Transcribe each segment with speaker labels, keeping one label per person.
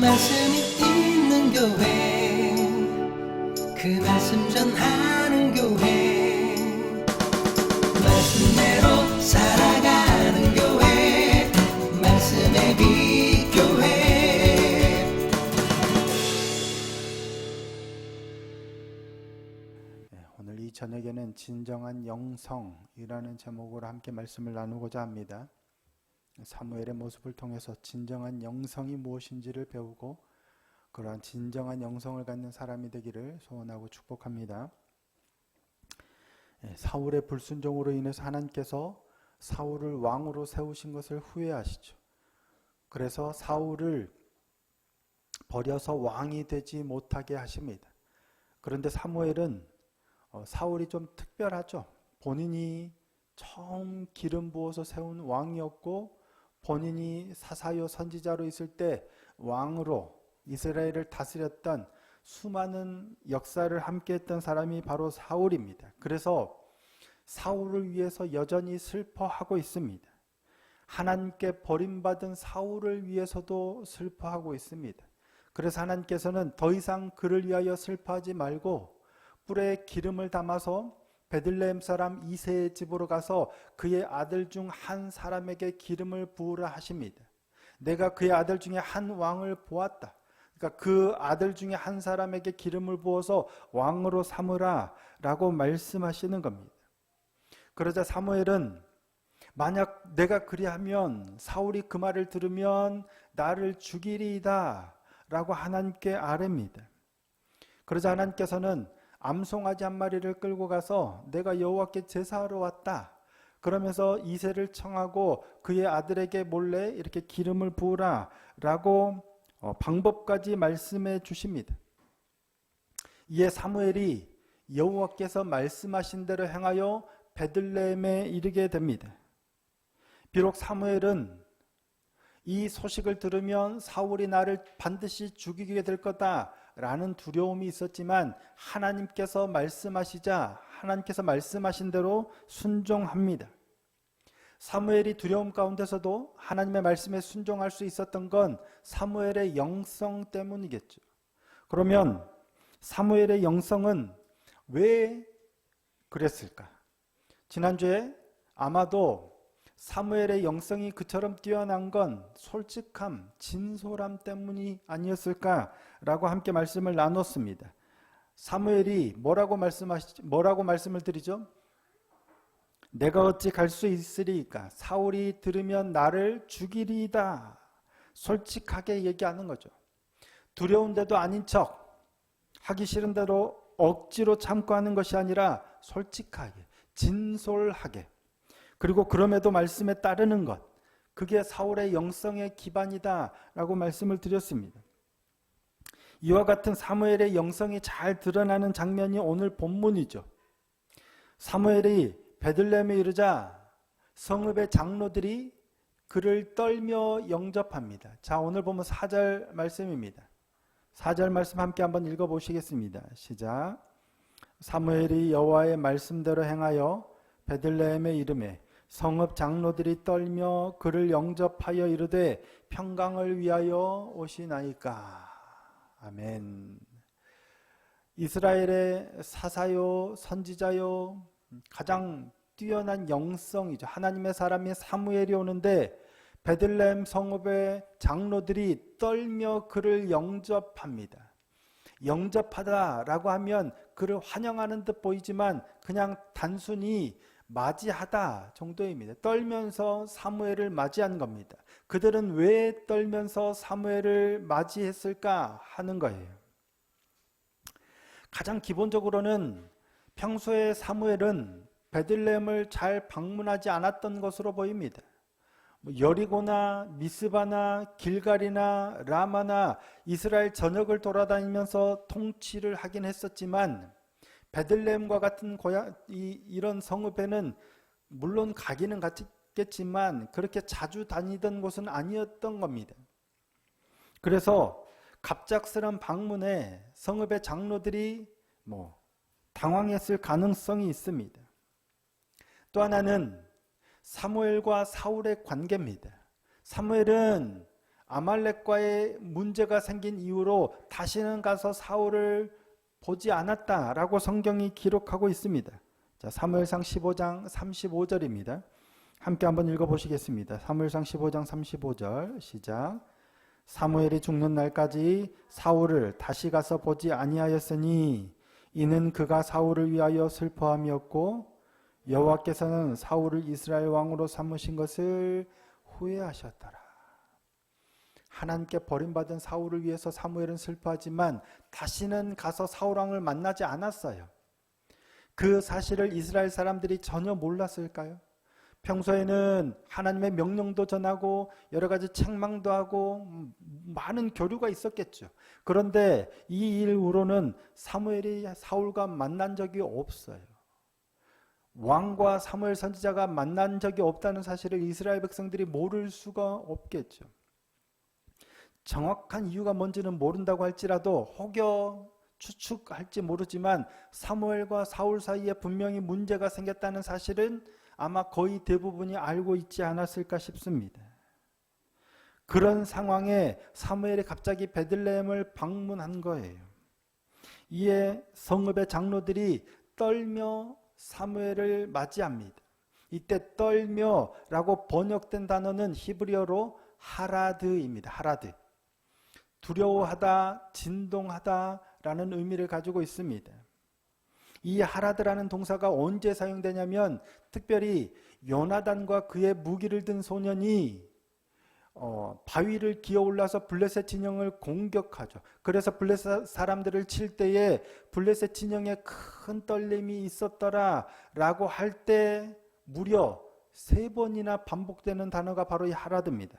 Speaker 1: 말씀이 있는 교회, 그 말씀 전하는 교회, 말씀대로 살아가는 교회, 말씀의 빛 교회.
Speaker 2: 오늘 이 저녁에는 진정한 영성이라는 제목으로 함께 말씀을 나누고자 합니다. 사무엘의 모습을 통해서 진정한 영성이 무엇인지를 배우고 그러한 진정한 영성을 갖는 사람이 되기를 소원하고 축복합니다. 사울의 불순종으로 인해서 하나님께서 사울을 왕으로 세우신 것을 후회하시죠. 그래서 사울을 버려서 왕이 되지 못하게 하십니다. 그런데 사무엘은 사울이 좀 특별하죠. 본인이 처음 기름 부어서 세운 왕이었고 본인이 사사요 선지자로 있을 때 왕으로 이스라엘을 다스렸던 수많은 역사를 함께했던 사람이 바로 사울입니다. 그래서 사울을 위해서 여전히 슬퍼하고 있습니다. 하나님께 버림받은 사울을 위해서도 슬퍼하고 있습니다. 그래서 하나님께서는 더 이상 그를 위하여 슬퍼하지 말고 뿔에 기름을 담아서 베들레헴 사람 이새의 집으로 가서 그의 아들 중 한 사람에게 기름을 부으라 하십니다. 내가 그의 아들 중에 한 왕을 보았다. 그러니까 그 아들 중에 한 사람에게 기름을 부어서 왕으로 삼으라 라고 말씀하시는 겁니다. 그러자 사무엘은 만약 내가 그리하면 사울이 그 말을 들으면 나를 죽이리이다 라고 하나님께 아뢰입니다. 그러자 하나님께서는 암송아지 한 마리를 끌고 가서 내가 여호와께 제사하러 왔다. 그러면서 이새를 청하고 그의 아들에게 몰래 이렇게 기름을 부으라 라고 방법까지 말씀해 주십니다. 이에 사무엘이 여호와께서 말씀하신 대로 행하여 베들레헴에 이르게 됩니다. 비록 사무엘은 이 소식을 들으면 사울이 나를 반드시 죽이게 될 거다 라는 두려움이 있었지만 하나님께서 말씀하시자 하나님께서 말씀하신 대로 순종합니다. 사무엘이 두려움 가운데서도 하나님의 말씀에 순종할 수 있었던 건 사무엘의 영성 때문이겠죠. 그러면 사무엘의 영성은 왜 그랬을까? 지난주에 아마도 사무엘의 영성이 그처럼 뛰어난 건 솔직함, 진솔함 때문이 아니었을까라고 함께 말씀을 나눴습니다. 사무엘이 뭐라고 말씀을 드리죠? 내가 어찌 갈 수 있으리까? 사울이 들으면 나를 죽이리이다. 솔직하게 얘기하는 거죠. 두려운데도 아닌 척, 하기 싫은 대로 억지로 참고 하는 것이 아니라 솔직하게, 진솔하게, 그리고 그럼에도 말씀에 따르는 것, 그게 사울의 영성의 기반이다 라고 말씀을 드렸습니다. 이와 같은 사무엘의 영성이 잘 드러나는 장면이 오늘 본문이죠. 사무엘이 베들레헴에 이르자 성읍의 장로들이 그를 떨며 영접합니다. 자, 오늘 보면 4절 말씀입니다. 4절 말씀 함께 한번 읽어보시겠습니다. 시작. 사무엘이 여호와의 말씀대로 행하여 베들레헴에 이르매 성읍 장로들이 떨며 그를 영접하여 이르되 평강을 위하여 오시나이까. 아멘. 이스라엘의 사사요 선지자요 가장 뛰어난 영성이죠. 하나님의 사람이 사무엘이 오는데 베들레헴 성읍의 장로들이 떨며 그를 영접합니다. 영접하다라고 하면 그를 환영하는 듯 보이지만 그냥 단순히 맞이하다 정도입니다. 떨면서 사무엘을 맞이한 겁니다. 그들은 왜 떨면서 사무엘을 맞이했을까 하는 거예요. 가장 기본적으로는 평소에 사무엘은 베들레헴을 잘 방문하지 않았던 것으로 보입니다. 여리고나 미스바나 길갈이나 라마나 이스라엘 전역을 돌아다니면서 통치를 하긴 했었지만 베들레헴과 같은 이런 성읍에는 물론 가기는 갔겠지만 그렇게 자주 다니던 곳은 아니었던 겁니다. 그래서 갑작스런 방문에 성읍의 장로들이 당황했을 가능성이 있습니다. 또 하나는 사무엘과 사울의 관계입니다. 사무엘은 아말렉과의 문제가 생긴 이후로 다시는 가서 사울을 보지 않았다라고 성경이 기록하고 있습니다. 자, 사무엘상 15장 35절입니다. 함께 한번 읽어보시겠습니다. 사무엘상 15장 35절 시작. 사무엘이 죽는 날까지 사울을 다시 가서 보지 아니하였으니 이는 그가 사울을 위하여 슬퍼함이었고 여호와께서는 사울을 이스라엘 왕으로 삼으신 것을 후회하셨더라. 하나님께 버림받은 사울을 위해서 사무엘은 슬퍼하지만 다시는 가서 사울 왕을 만나지 않았어요. 그 사실을 이스라엘 사람들이 전혀 몰랐을까요? 평소에는 하나님의 명령도 전하고 여러 가지 책망도 하고 많은 교류가 있었겠죠. 그런데 이 이후로는 사무엘이 사울과 만난 적이 없어요. 왕과 사무엘 선지자가 만난 적이 없다는 사실을 이스라엘 백성들이 모를 수가 없겠죠. 정확한 이유가 뭔지는 모른다고 할지라도 혹여 추측할지 모르지만 사무엘과 사울 사이에 분명히 문제가 생겼다는 사실은 아마 거의 대부분이 알고 있지 않았을까 싶습니다. 그런 상황에 사무엘이 갑자기 베들레헴을 방문한 거예요. 이에 성읍의 장로들이 떨며 사무엘을 맞이합니다. 이때 떨며라고 번역된 단어는 히브리어로 하라드입니다. 하라드. 두려워하다, 진동하다라는 의미를 가지고 있습니다. 이 하라드라는 동사가 언제 사용되냐면 특별히 요나단과 그의 무기를 든 소년이 바위를 기어올라서 블레셋 진영을 공격하죠. 그래서 블레셋 사람들을 칠 때에 블레셋 진영에 큰 떨림이 있었더라 라고 할 때 무려 3번이나 반복되는 단어가 바로 이 하라드입니다.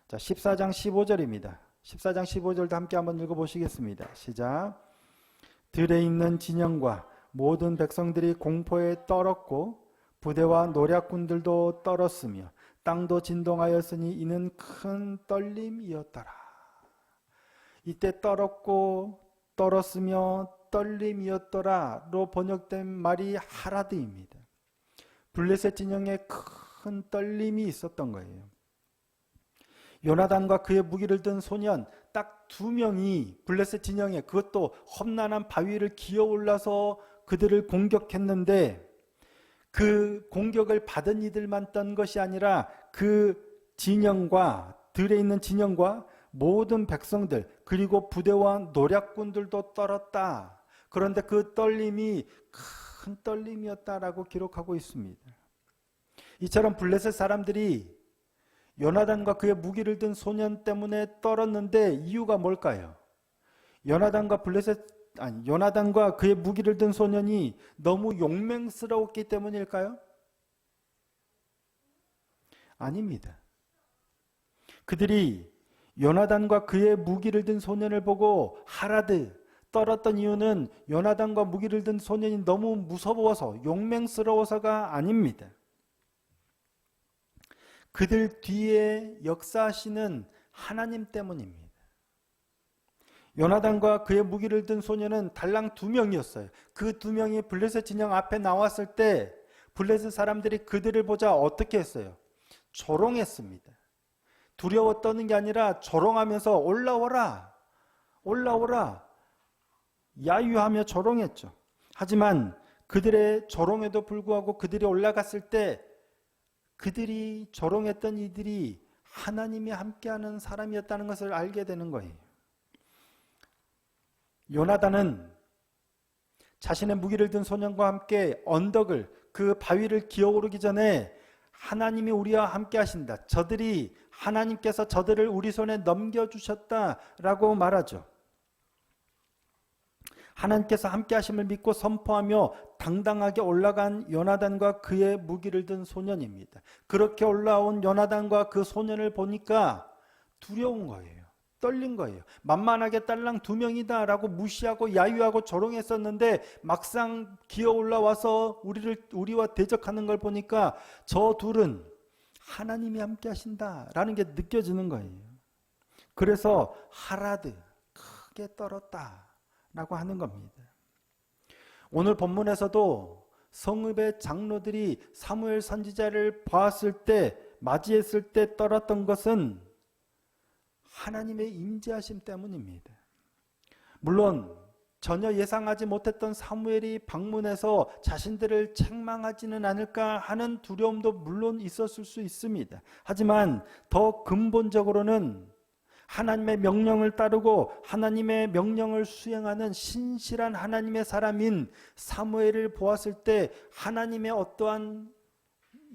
Speaker 2: 자, 14장 15절입니다. 14장 15절도 함께 한번 읽어보시겠습니다. 시작. 들에 있는 진영과 모든 백성들이 공포에 떨었고 부대와 노략군들도 떨었으며 땅도 진동하였으니 이는 큰 떨림이었더라. 이때 떨었고 떨었으며 떨림이었더라로 번역된 말이 하라드입니다. 블레셋 진영에 큰 떨림이 있었던 거예요. 요나단과 그의 무기를 든 소년 딱 2명이 블레셋 진영에, 그것도 험난한 바위를 기어올라서 그들을 공격했는데 그 공격을 받은 이들만 떤 것이 아니라 그 진영과 들에 있는 진영과 모든 백성들 그리고 부대와 노략군들도 떨었다. 그런데 그 떨림이 큰 떨림이었다라고 기록하고 있습니다. 이처럼 블레셋 사람들이 요나단과 그의 무기를 든 소년 때문에 떨었는데 이유가 뭘까요? 요나단과 그의 무기를 든 소년이 너무 용맹스러웠기 때문일까요? 아닙니다. 그들이 요나단과 그의 무기를 든 소년을 보고 하라드, 떨었던 이유는 요나단과 무기를 든 소년이 너무 무서워서 용맹스러워서가 아닙니다. 그들 뒤에 역사하시는 하나님 때문입니다. 요나단과 그의 무기를 든 소년은 달랑 2명이었어요. 그 2명이 블레셋 진영 앞에 나왔을 때 블레셋 사람들이 그들을 보자 어떻게 했어요? 조롱했습니다. 두려워 떠는 게 아니라 조롱하면서 올라오라, 올라오라, 야유하며 조롱했죠. 하지만 그들의 조롱에도 불구하고 그들이 올라갔을 때 그들이 조롱했던 이들이 하나님이 함께하는 사람이었다는 것을 알게 되는 거예요. 요나단은 자신의 무기를 든 소년과 함께 언덕을, 그 바위를 기어오르기 전에 하나님이 우리와 함께 하신다. 저들이, 하나님께서 저들을 우리 손에 넘겨주셨다라고 말하죠. 하나님께서 함께 하심을 믿고 선포하며 당당하게 올라간 요나단과 그의 무기를 든 소년입니다. 그렇게 올라온 요나단과 그 소년을 보니까 두려운 거예요. 떨린 거예요. 만만하게 딸랑 2명이다 라고 무시하고 야유하고 조롱했었는데 막상 기어 올라와서 우리와 대적하는 걸 보니까 저 둘은 하나님이 함께 하신다라는 게 느껴지는 거예요. 그래서 하라드, 크게 떨었다 라고 하는 겁니다. 오늘 본문에서도 성읍의 장로들이 사무엘 선지자를 보았을 때, 맞이했을 때 떨었던 것은 하나님의 임재하심 때문입니다. 물론 전혀 예상하지 못했던 사무엘이 방문해서 자신들을 책망하지는 않을까 하는 두려움도 물론 있었을 수 있습니다. 하지만 더 근본적으로는 하나님의 명령을 따르고 하나님의 명령을 수행하는 신실한 하나님의 사람인 사무엘을 보았을 때 하나님의 어떠한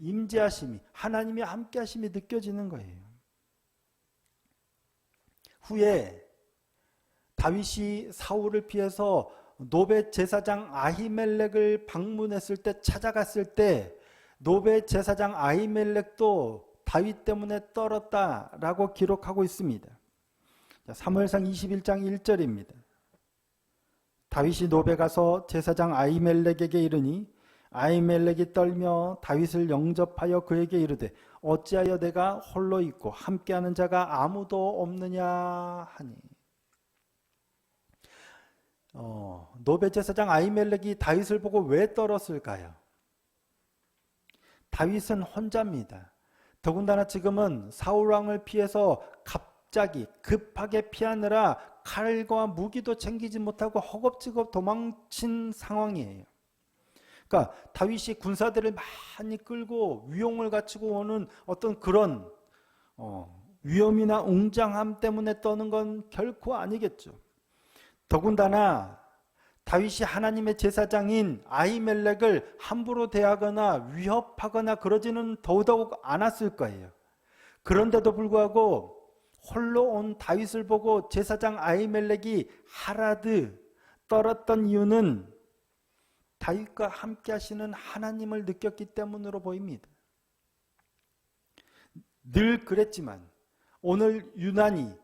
Speaker 2: 임재하심이, 하나님의 함께하심이 느껴지는 거예요. 후에 다윗이 사울을 피해서 노베 제사장 아히멜렉을 방문했을 때, 찾아갔을 때 노베 제사장 아히멜렉도 다윗 때문에 떨었다라고 기록하고 있습니다. 사무엘상 21장 1절입니다. 다윗이 노베 가서 제사장 아히멜렉에게 이르니 아히멜렉이 떨며 다윗을 영접하여 그에게 이르되 어찌하여 내가 홀로 있고 함께하는 자가 아무도 없느냐 하니. 노베 제사장 아히멜렉이 다윗을 보고 왜 떨었을까요? 다윗은 혼자입니다. 더군다나 지금은 사울 왕을 피해서 갑자기 급하게 피하느라 칼과 무기도 챙기지 못하고 허겁지겁 도망친 상황이에요. 그러니까 다윗이 군사들을 많이 끌고 위용을 갖추고 오는 어떤 그런 위험이나 웅장함 때문에 떠는 건 결코 아니겠죠. 더군다나 다윗이 하나님의 제사장인 아히멜렉을 함부로 대하거나 위협하거나 그러지는 더더욱 않았을 거예요. 그런데도 불구하고 홀로 온 다윗을 보고 제사장 아히멜렉이 하라드 떨었던 이유는 다윗과 함께 하시는 하나님을 느꼈기 때문으로 보입니다. 늘 그랬지만 오늘 유난히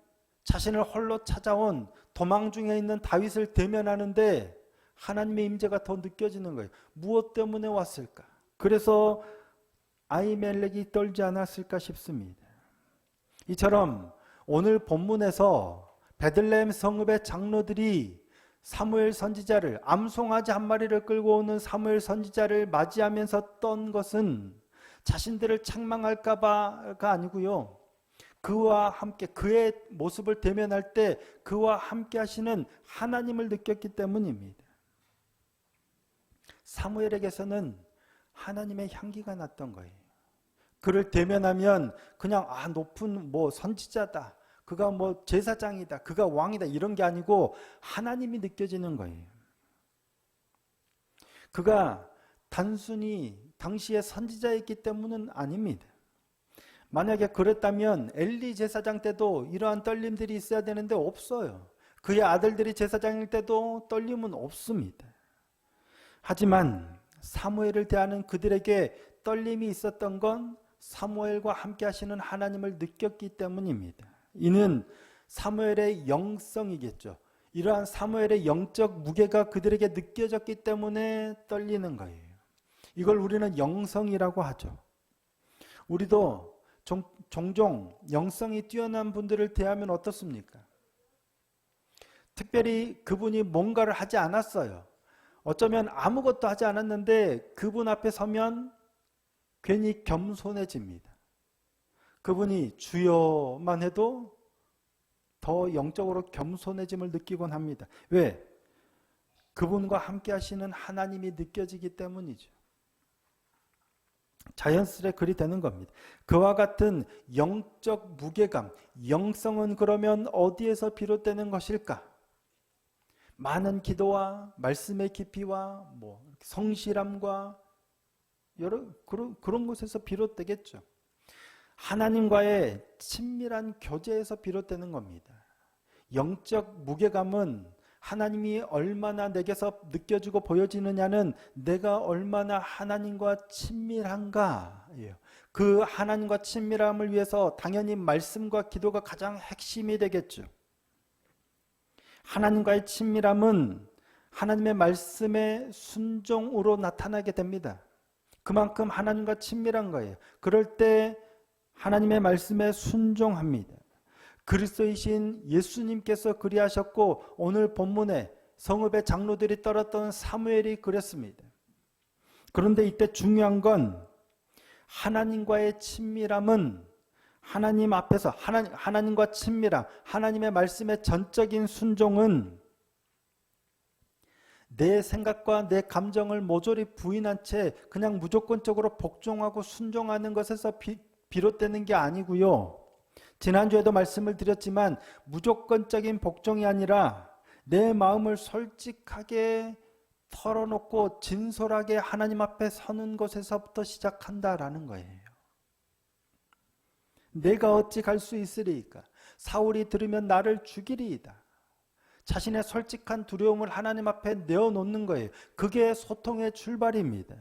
Speaker 2: 자신을 홀로 찾아온 도망 중에 있는 다윗을 대면하는데 하나님의 임재가 더 느껴지는 거예요. 무엇 때문에 왔을까? 그래서 아히멜렉이 떨지 않았을까 싶습니다. 이처럼 오늘 본문에서 베들레헴 성읍의 장로들이 사무엘 선지자를, 암송아지 한 마리를 끌고 오는 사무엘 선지자를 맞이하면서 떤 것은 자신들을 책망할까 봐가 아니고요. 그와 함께 그의 모습을 대면할 때 그와 함께 하시는 하나님을 느꼈기 때문입니다. 사무엘에게서는 하나님의 향기가 났던 거예요. 그를 대면하면 그냥 높은 선지자다, 그가 제사장이다, 그가 왕이다 이런 게 아니고 하나님이 느껴지는 거예요. 그가 단순히 당시의 선지자였기 때문은 아닙니다. 만약에 그랬다면 엘리 제사장 때도 이러한 떨림들이 있어야 되는데 없어요. 그의 아들들이 제사장일 때도 떨림은 없습니다. 하지만 사무엘을 대하는 그들에게 떨림이 있었던 건 사무엘과 함께 하시는 하나님을 느꼈기 때문입니다. 이는 사무엘의 영성이겠죠. 이러한 사무엘의 영적 무게가 그들에게 느껴졌기 때문에 떨리는 거예요. 이걸 우리는 영성이라고 하죠. 우리도 종종 영성이 뛰어난 분들을 대하면 어떻습니까? 특별히 그분이 뭔가를 하지 않았어요. 어쩌면 아무것도 하지 않았는데 그분 앞에 서면 괜히 겸손해집니다. 그분이 주여만 해도 더 영적으로 겸손해짐을 느끼곤 합니다. 왜? 그분과 함께 하시는 하나님이 느껴지기 때문이죠. 자연스레 그리 되는 겁니다. 그와 같은 영적 무게감, 영성은 그러면 어디에서 비롯되는 것일까? 많은 기도와 말씀의 깊이와 성실함과 여러 그런 곳에서 비롯되겠죠. 하나님과의 친밀한 교제에서 비롯되는 겁니다. 영적 무게감은 하나님이 얼마나 내게서 느껴지고 보여지느냐는 내가 얼마나 하나님과 친밀한가예요. 그 하나님과 친밀함을 위해서 당연히 말씀과 기도가 가장 핵심이 되겠죠. 하나님과의 친밀함은 하나님의 말씀의 순종으로 나타나게 됩니다. 그만큼 하나님과 친밀한 거예요. 그럴 때 하나님의 말씀에 순종합니다. 그리스도이신 예수님께서 그리하셨고 오늘 본문에 성읍의 장로들이 떨었던 사무엘이 그랬습니다. 그런데 이때 중요한 건 하나님과의 친밀함은 하나님 앞에서 하나님과 친밀함, 하나님의 말씀의 전적인 순종은 내 생각과 내 감정을 모조리 부인한 채 그냥 무조건적으로 복종하고 순종하는 것에서 비롯되는 게 아니고요. 지난주에도 말씀을 드렸지만 무조건적인 복종이 아니라 내 마음을 솔직하게 털어놓고 진솔하게 하나님 앞에 서는 것에서부터 시작한다라는 거예요. 내가 어찌 갈 수 있으리이까? 사울이 들으면 나를 죽이리이다. 자신의 솔직한 두려움을 하나님 앞에 내어놓는 거예요. 그게 소통의 출발입니다.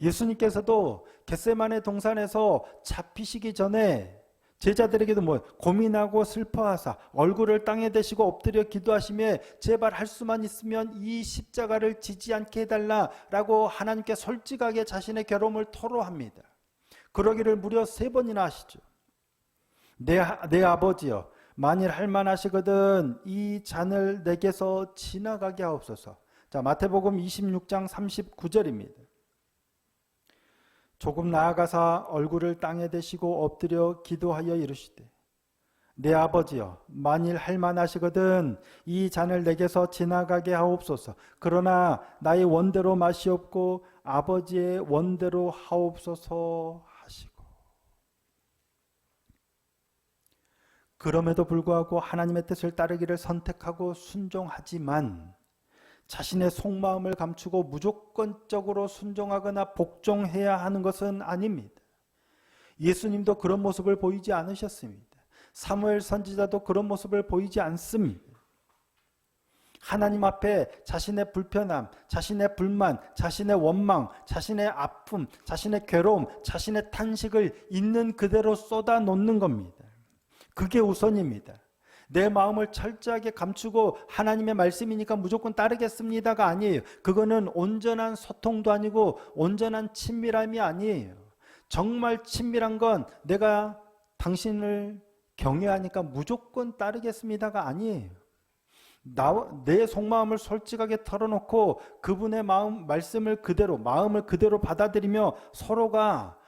Speaker 2: 예수님께서도 겟세마네 동산에서 잡히시기 전에 제자들에게도 고민하고 슬퍼하사 얼굴을 땅에 대시고 엎드려 기도하시며 제발 할 수만 있으면 이 십자가를 지지 않게 해달라라고 하나님께 솔직하게 자신의 괴로움을 토로합니다. 그러기를 무려 3번이나 하시죠. 내 아버지여, 만일 할만하시거든 이 잔을 내게서 지나가게 하옵소서. 자, 마태복음 26장 39절입니다. 조금 나아가사 얼굴을 땅에 대시고 엎드려 기도하여 이르시되 내 아버지여, 만일 할만하시거든 이 잔을 내게서 지나가게 하옵소서. 그러나 나의 원대로 마시옵고 아버지의 원대로 하옵소서 하시고, 그럼에도 불구하고 하나님의 뜻을 따르기를 선택하고 순종하지만 자신의 속마음을 감추고 무조건적으로 순종하거나 복종해야 하는 것은 아닙니다. 예수님도 그런 모습을 보이지 않으셨습니다. 사무엘 선지자도 그런 모습을 보이지 않습니다. 하나님 앞에 자신의 불편함, 자신의 불만, 자신의 원망, 자신의 아픔, 자신의 괴로움, 자신의 탄식을 있는 그대로 쏟아놓는 겁니다. 그게 우선입니다. 내 마음을 철저하게 감추고 하나님의 말씀이니까 무조건 따르겠습니다가 아니에요. 그거는 온전한 소통도 아니고 온전한 친밀함이 아니에요. 정말 친밀한 건 내가 당신을 경외하니까 무조건 따르겠습니다가 아니에요. 내 속마음을 솔직하게 털어놓고 그분의 말씀을 그대로, 마음을 그대로 받아들이며 서로가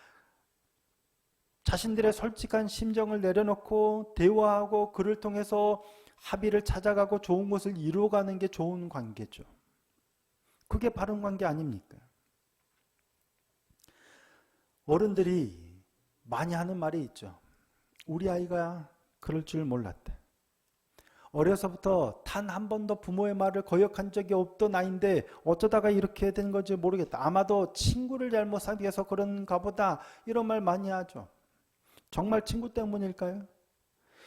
Speaker 2: 자신들의 솔직한 심정을 내려놓고 대화하고 그를 통해서 합의를 찾아가고 좋은 것을 이루어가는 게 좋은 관계죠. 그게 바른 관계 아닙니까? 어른들이 많이 하는 말이 있죠. 우리 아이가 그럴 줄 몰랐다. 어려서부터 단 한 번도 부모의 말을 거역한 적이 없던 아이인데 어쩌다가 이렇게 된 건지 모르겠다. 아마도 친구를 잘못 사귀어서 그런가 보다, 이런 말 많이 하죠. 정말 친구 때문일까요?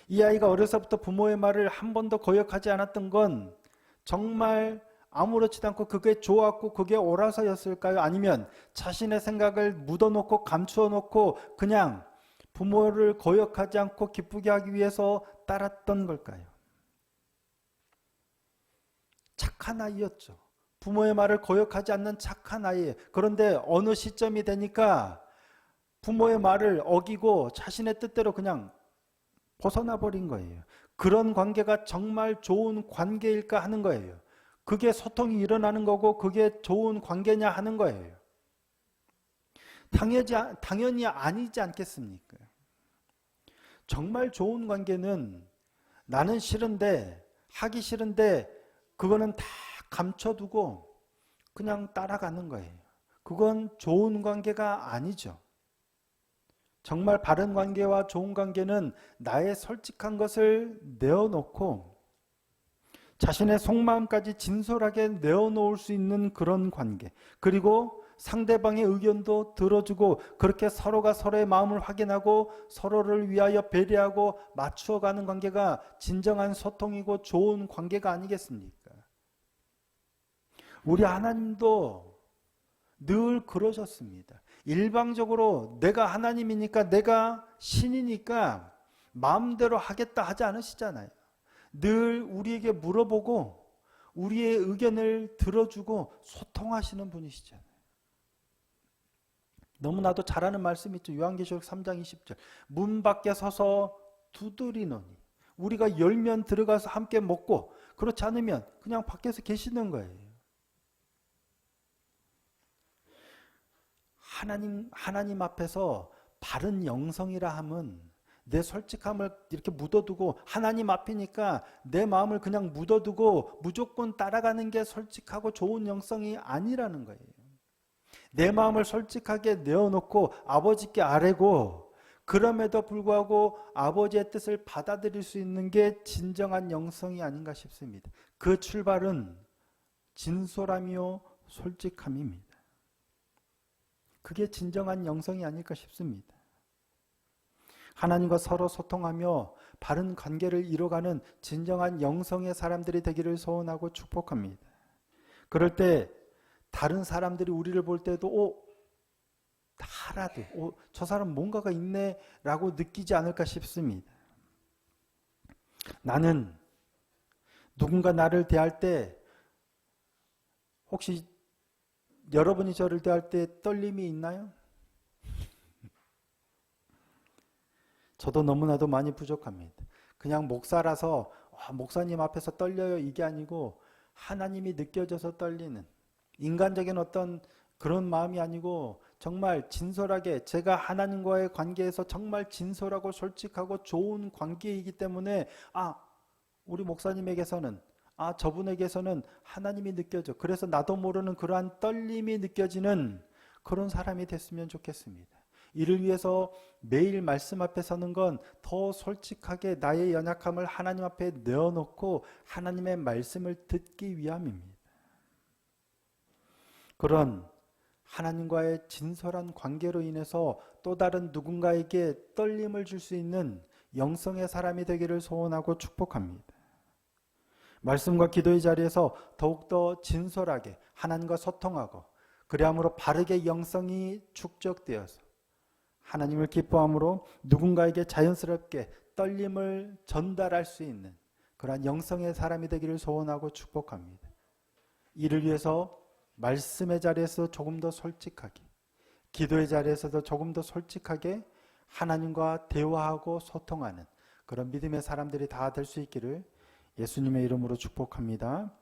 Speaker 2: 이 아이가 어려서부터 부모의 말을 한 번도 거역하지 않았던 건 정말 아무렇지도 않고 그게 좋았고 그게 옳아서였을까요? 아니면 자신의 생각을 묻어놓고 감추어놓고 그냥 부모를 거역하지 않고 기쁘게 하기 위해서 따랐던 걸까요? 착한 아이였죠. 부모의 말을 거역하지 않는 착한 아이예요. 그런데 어느 시점이 되니까 부모의 말을 어기고 자신의 뜻대로 그냥 벗어나 버린 거예요. 그런 관계가 정말 좋은 관계일까 하는 거예요. 그게 소통이 일어나는 거고 그게 좋은 관계냐 하는 거예요. 당연히 아니지 않겠습니까? 정말 좋은 관계는 나는 싫은데, 하기 싫은데 그거는 다 감춰두고 그냥 따라가는 거예요. 그건 좋은 관계가 아니죠. 정말 바른 관계와 좋은 관계는 나의 솔직한 것을 내어놓고 자신의 속마음까지 진솔하게 내어놓을 수 있는 그런 관계, 그리고 상대방의 의견도 들어주고 그렇게 서로가 서로의 마음을 확인하고 서로를 위하여 배려하고 맞추어가는 관계가 진정한 소통이고 좋은 관계가 아니겠습니까? 우리 하나님도 늘 그러셨습니다. 일방적으로 내가 하나님이니까, 내가 신이니까 마음대로 하겠다 하지 않으시잖아요. 늘 우리에게 물어보고 우리의 의견을 들어주고 소통하시는 분이시잖아요. 너무나도 잘하는 말씀이 있죠. 요한계시록 3장 20절. 문 밖에 서서 두드리노니, 우리가 열면 들어가서 함께 먹고 그렇지 않으면 그냥 밖에서 계시는 거예요. 하나님 앞에서 바른 영성이라 함은 내 솔직함을 이렇게 묻어두고 하나님 앞이니까 내 마음을 그냥 묻어두고 무조건 따라가는 게 솔직하고 좋은 영성이 아니라는 거예요. 내 마음을 솔직하게 내어놓고 아버지께 아뢰고 그럼에도 불구하고 아버지의 뜻을 받아들일 수 있는 게 진정한 영성이 아닌가 싶습니다. 그 출발은 진솔함이요 솔직함입니다. 그게 진정한 영성이 아닐까 싶습니다. 하나님과 서로 소통하며 바른 관계를 이뤄가는 진정한 영성의 사람들이 되기를 소원하고 축복합니다. 그럴 때 다른 사람들이 우리를 볼 때도 하나도 저 사람 뭔가가 있네 라고 느끼지 않을까 싶습니다. 나는 누군가 나를 대할 때 혹시 여러분이 저를 대할 때 떨림이 있나요? 저도 너무나도 많이 부족합니다. 그냥 목사라서 목사님 앞에서 떨려요 이게 아니고 하나님이 느껴져서 떨리는 인간적인 어떤 그런 마음이 아니고 정말 진솔하게 제가 하나님과의 관계에서 정말 진솔하고 솔직하고 좋은 관계이기 때문에 우리 목사님에게서는 저분에게서는 하나님이 느껴져. 그래서 나도 모르는 그러한 떨림이 느껴지는 그런 사람이 됐으면 좋겠습니다. 이를 위해서 매일 말씀 앞에 서는 건 더 솔직하게 나의 연약함을 하나님 앞에 내어놓고 하나님의 말씀을 듣기 위함입니다. 그런 하나님과의 진솔한 관계로 인해서 또 다른 누군가에게 떨림을 줄 수 있는 영성의 사람이 되기를 소원하고 축복합니다. 말씀과 기도의 자리에서 더욱더 진솔하게 하나님과 소통하고 그리함으로 바르게 영성이 축적되어서 하나님을 기뻐함으로 누군가에게 자연스럽게 떨림을 전달할 수 있는 그러한 영성의 사람이 되기를 소원하고 축복합니다. 이를 위해서 말씀의 자리에서 조금 더 솔직하게, 기도의 자리에서도 조금 더 솔직하게 하나님과 대화하고 소통하는 그런 믿음의 사람들이 다 될 수 있기를 예수님의 이름으로 축복합니다.